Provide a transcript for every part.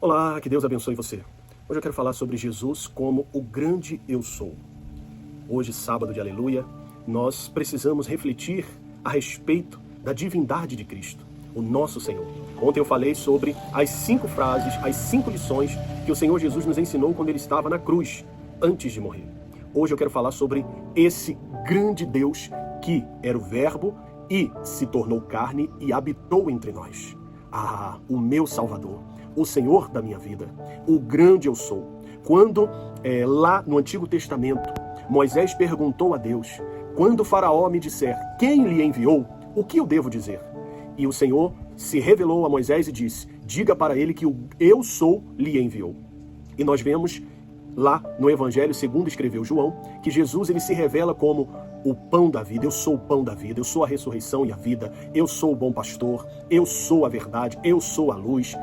Olá, que Deus abençoe você. Hoje eu quero falar sobre Jesus como o grande eu sou. Hoje, sábado de aleluia, nós precisamos refletir a respeito da divindade de Cristo, o nosso Senhor. Ontem eu falei sobre as 5 frases, as 5 lições que o Senhor Jesus nos ensinou quando Ele estava na cruz, antes de morrer. Hoje eu quero falar sobre esse grande Deus que era o Verbo e se tornou carne e habitou entre nós. Ah, o meu Salvador, o Senhor da minha vida, o grande eu sou. Quando lá no Antigo Testamento, Moisés perguntou a Deus, quando o faraó me disser quem lhe enviou, o que eu devo dizer? E o Senhor se revelou a Moisés e disse, diga para ele que o eu sou lhe enviou. E nós vemos lá no Evangelho, segundo escreveu João, que Jesus ele se revela como o pão da vida. Eu sou o pão da vida, eu sou a ressurreição e a vida, eu sou o bom pastor, eu sou a verdade, eu sou a luz.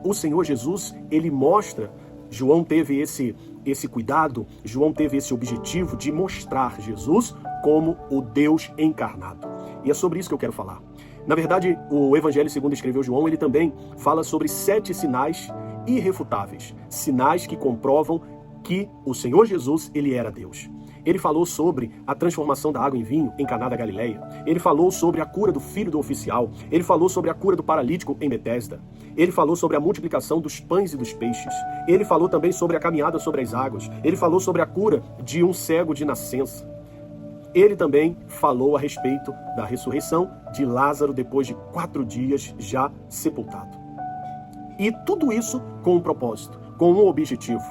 O Senhor Jesus, ele mostra, João teve esse cuidado, João teve esse objetivo de mostrar Jesus como o Deus encarnado. E é sobre isso que eu quero falar. Na verdade, o Evangelho segundo escreveu João, ele também fala sobre 7 sinais irrefutáveis, sinais que comprovam que o Senhor Jesus, ele era Deus. Ele falou sobre a transformação da água em vinho em Caná da Galileia. Ele falou sobre a cura do filho do oficial. Ele falou sobre a cura do paralítico em Betesda. Ele falou sobre a multiplicação dos pães e dos peixes. Ele falou também sobre a caminhada sobre as águas. Ele falou sobre a cura de um cego de nascença. Ele também falou a respeito da ressurreição de Lázaro depois de 4 dias já sepultado. E tudo isso com um propósito, com um objetivo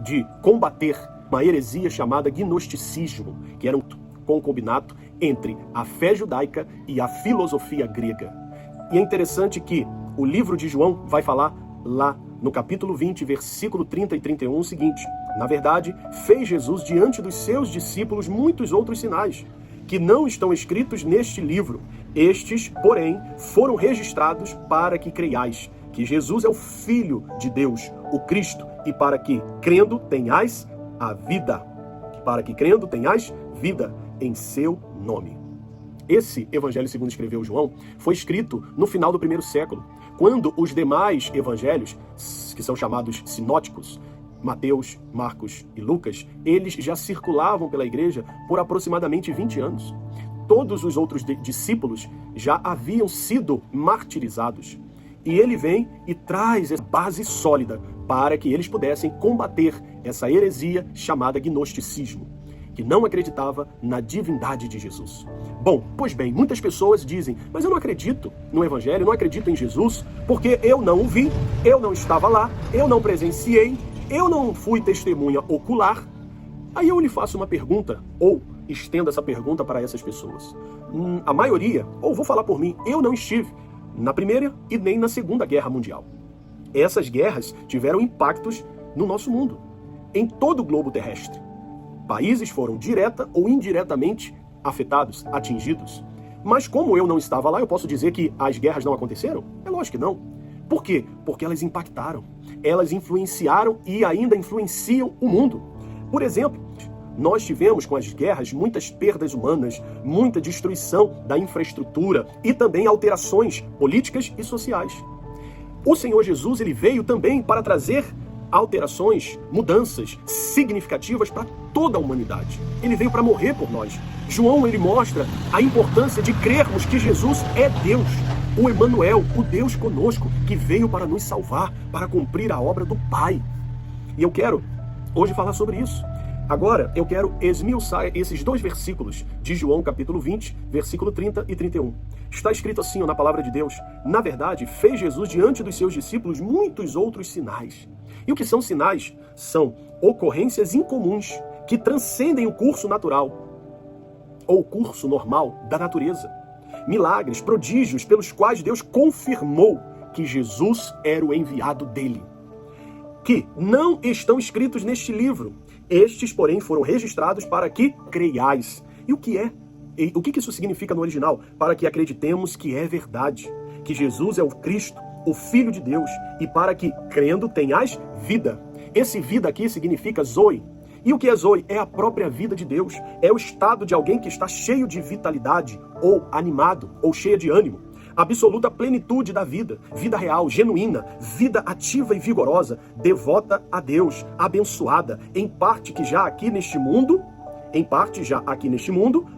de combater uma heresia chamada gnosticismo, que era um concubinato entre a fé judaica e a filosofia grega. E é interessante que o livro de João vai falar lá no capítulo 20, versículo 30 e 31 o seguinte, na verdade, fez Jesus diante dos seus discípulos muitos outros sinais, que não estão escritos neste livro. Estes, porém, foram registrados para que creiais que Jesus é o Filho de Deus, o Cristo, e para que, crendo, tenhais a vida. Para que, crendo, tenhais vida em seu nome. Esse Evangelho segundo escreveu João foi escrito no final do 1º século, quando os demais evangelhos, que são chamados sinóticos, Mateus, Marcos e Lucas, eles já circulavam pela igreja por aproximadamente 20 anos. Todos os outros discípulos já haviam sido martirizados. E ele vem e traz essa base sólida para que eles pudessem combater essa heresia chamada gnosticismo, que não acreditava na divindade de Jesus. Bom, pois bem, muitas pessoas dizem, mas eu não acredito no Evangelho, não acredito em Jesus, porque eu não o vi, eu não estava lá, eu não presenciei, eu não fui testemunha ocular. Aí eu lhe faço uma pergunta, ou estendo essa pergunta para essas pessoas. A maioria, ou vou falar por mim, eu não estive na Primeira e nem na Segunda Guerra Mundial. Essas guerras tiveram impactos no nosso mundo, em todo o globo terrestre. Países foram direta ou indiretamente afetados, atingidos. Mas como eu não estava lá, eu posso dizer que as guerras não aconteceram? É lógico que não. Por quê? Porque elas impactaram, elas influenciaram e ainda influenciam o mundo. Por exemplo, nós tivemos com as guerras muitas perdas humanas, muita destruição da infraestrutura e também alterações políticas e sociais. O Senhor Jesus ele veio também para trazer alterações, mudanças significativas para toda a humanidade. Ele veio para morrer por nós. João ele mostra a importância de crermos que Jesus é Deus, o Emanuel, o Deus conosco, que veio para nos salvar, para cumprir a obra do Pai. E eu quero hoje falar sobre isso. Agora, eu quero esmiuçar esses 2 versículos de João, capítulo 20, versículo 30 e 31. Está escrito assim na palavra de Deus, na verdade, fez Jesus diante dos seus discípulos muitos outros sinais. E o que são sinais? São ocorrências incomuns, que transcendem o curso natural, ou o curso normal da natureza. Milagres, prodígios, pelos quais Deus confirmou que Jesus era o enviado dele, que não estão escritos neste livro. Estes, porém, foram registrados para que creiais. E o que isso significa no original? Para que acreditemos que é verdade, que Jesus é o Cristo, o Filho de Deus, e para que, crendo, tenhais vida. Esse vida aqui significa Zoe. E o que é Zoe? É a própria vida de Deus. É o estado de alguém que está cheio de vitalidade, ou animado, ou cheia de ânimo. absoluta plenitude da vida, vida real, genuína, vida ativa e vigorosa, devota a Deus, abençoada, em parte já aqui neste mundo,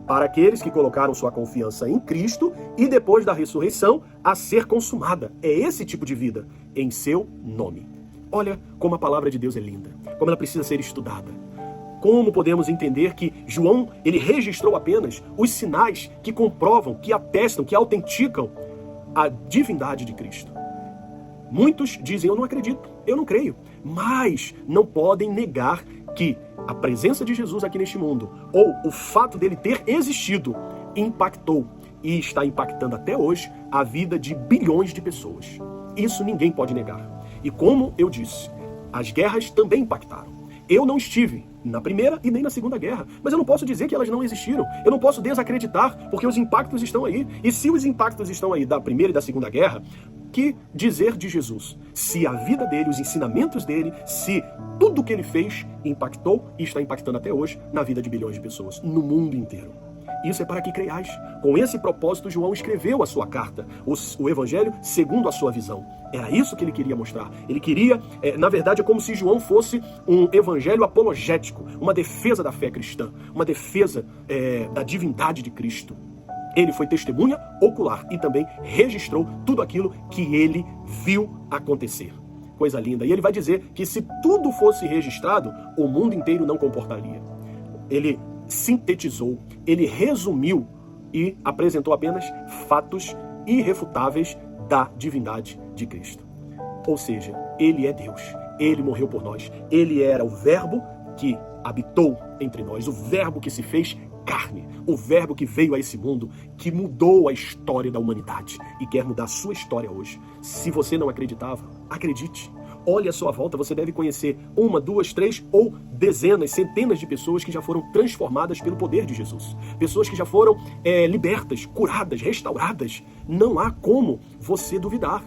para aqueles que colocaram sua confiança em Cristo e depois da ressurreição a ser consumada. É esse tipo de vida, em seu nome. Olha como a palavra de Deus é linda, como ela precisa ser estudada. Como podemos entender que João, ele registrou apenas os sinais que comprovam, que atestam, que autenticam a divindade de Cristo. Muitos dizem, eu não acredito, eu não creio, mas não podem negar que a presença de Jesus aqui neste mundo, ou o fato dele ter existido, impactou e está impactando até hoje a vida de bilhões de pessoas. Isso ninguém pode negar. E como eu disse, as guerras também impactaram. Eu não estive na Primeira e nem na Segunda Guerra, mas eu não posso dizer que elas não existiram. Eu não posso desacreditar, porque os impactos estão aí. E se os impactos estão aí da Primeira e da Segunda Guerra, que dizer de Jesus? Se a vida dele, os ensinamentos dele, se tudo o que ele fez impactou e está impactando até hoje na vida de bilhões de pessoas, no mundo inteiro. Isso é para que creiais. Com esse propósito, João escreveu a sua carta, o Evangelho segundo a sua visão. Era isso que ele queria mostrar. Ele queria, na verdade, é como se João fosse um evangelho apologético, uma defesa da fé cristã, uma defesa da divindade de Cristo. Ele foi testemunha ocular e também registrou tudo aquilo que ele viu acontecer. Coisa linda. E ele vai dizer que se tudo fosse registrado, o mundo inteiro não comportaria. Ele sintetizou, ele resumiu e apresentou apenas fatos irrefutáveis da divindade de Cristo. Ou seja, ele é Deus, ele morreu por nós, ele era o verbo que habitou entre nós, o verbo que se fez carne, o verbo que veio a esse mundo, que mudou a história da humanidade e quer mudar a sua história hoje. Se você não acreditava, acredite. Olhe à sua volta, você deve conhecer 1, 2, 3 ou dezenas, centenas de pessoas que já foram transformadas pelo poder de Jesus. Pessoas que já foram libertas, curadas, restauradas. Não há como você duvidar.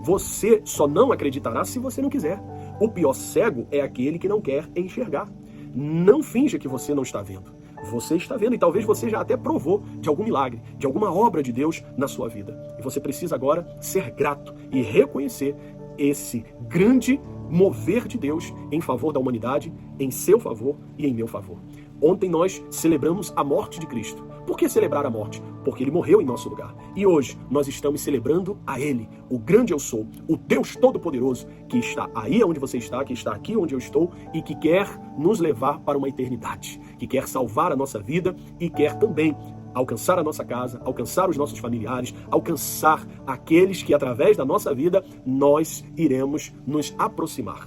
Você só não acreditará se você não quiser. O pior cego é aquele que não quer enxergar. Não finja que você não está vendo. Você está vendo e talvez você já até provou de algum milagre, de alguma obra de Deus na sua vida. E você precisa agora ser grato e reconhecer esse grande mover de Deus em favor da humanidade, em seu favor e em meu favor. Ontem nós celebramos a morte de Cristo. Por que celebrar a morte? Porque ele morreu em nosso lugar. E hoje nós estamos celebrando a ele, o grande eu sou, o Deus Todo-Poderoso, que está aí onde você está, que está aqui onde eu estou e que quer nos levar para uma eternidade, que quer salvar a nossa vida e quer também alcançar a nossa casa, alcançar os nossos familiares, alcançar aqueles que através da nossa vida nós iremos nos aproximar.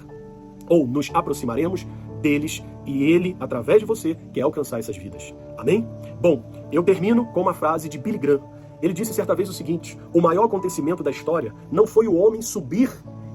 Ou nos aproximaremos deles e ele, através de você, quer alcançar essas vidas. Amém? Bom, eu termino com uma frase de Billy Graham. Ele disse certa vez o seguinte: o maior acontecimento da história não foi o homem subir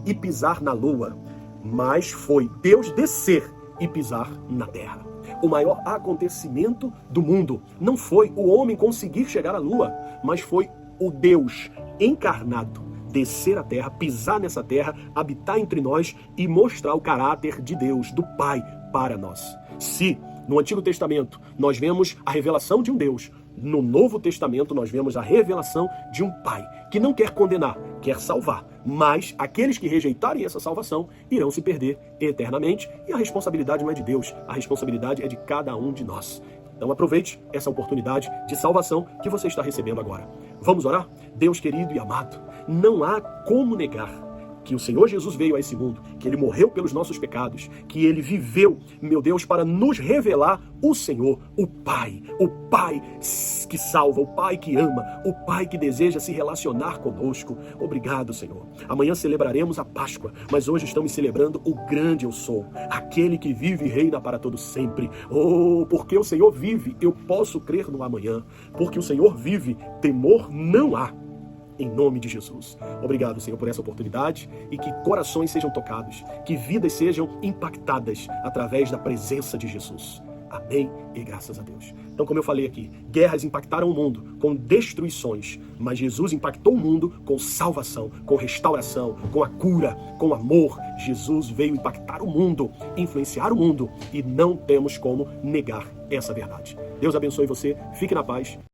e pisar na lua, mas foi Deus descer e pisar na terra. O maior acontecimento do mundo não foi o homem conseguir chegar à lua, mas foi o Deus encarnado descer a terra, pisar nessa terra, habitar entre nós e mostrar o caráter de Deus, do Pai, para nós. Se no Antigo Testamento nós vemos a revelação de um Deus, no Novo Testamento nós vemos a revelação de um Pai que não quer condenar, quer salvar, mas aqueles que rejeitarem essa salvação irão se perder eternamente e a responsabilidade não é de Deus, a responsabilidade é de cada um de nós. Então aproveite essa oportunidade de salvação que você está recebendo agora. Vamos orar? Deus querido e amado, não há como negar que o Senhor Jesus veio a esse mundo, que Ele morreu pelos nossos pecados, que Ele viveu, meu Deus, para nos revelar o Senhor, o Pai que salva, o Pai que ama, o Pai que deseja se relacionar conosco. Obrigado, Senhor. Amanhã celebraremos a Páscoa, mas hoje estamos celebrando o grande eu sou, aquele que vive e reina para todo sempre. Oh, porque o Senhor vive, eu posso crer no amanhã. Porque o Senhor vive, temor não há. Em nome de Jesus. Obrigado, Senhor, por essa oportunidade e que corações sejam tocados, que vidas sejam impactadas através da presença de Jesus. Amém e graças a Deus. Então, como eu falei aqui, guerras impactaram o mundo com destruições, mas Jesus impactou o mundo com salvação, com restauração, com a cura, com amor. Jesus veio impactar o mundo, influenciar o mundo e não temos como negar essa verdade. Deus abençoe você, fique na paz.